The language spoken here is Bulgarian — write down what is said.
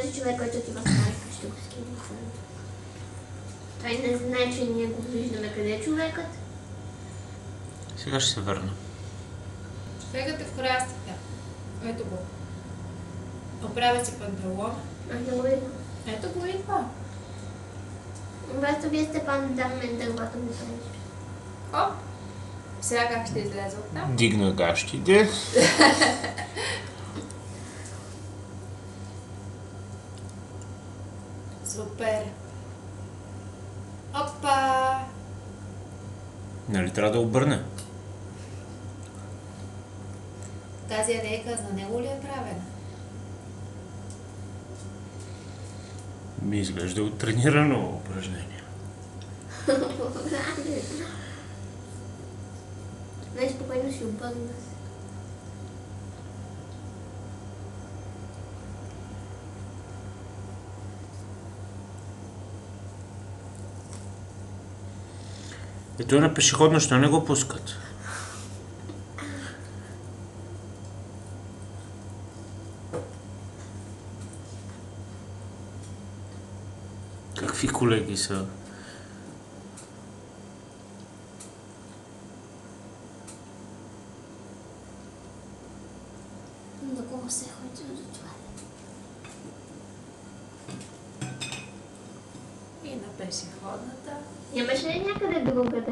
този човек, който ти възкарка, ще го скинем. Той не знае, че ние го виждаме. Къде е човекът? Сега ще се върна. Човекът е в храстите. Ето го. Оправя си панталон. Аз не го видя. Ето го идва. Просто вие сте фундамент, дървото ми правиш. Оп! Сега как ще излезе от там? Дигна гащите. Супер! Опа! Нали трябва да обърне? Тази рейка за него ли е правена? Ми изглежда от тренирано упражнение. Най-спокойно си обърна. Ето е на пешеходно, що не го пускат? Какви колеги са? Много се ходи до това. И на пешеходната. Нямаше ли някъде другаде?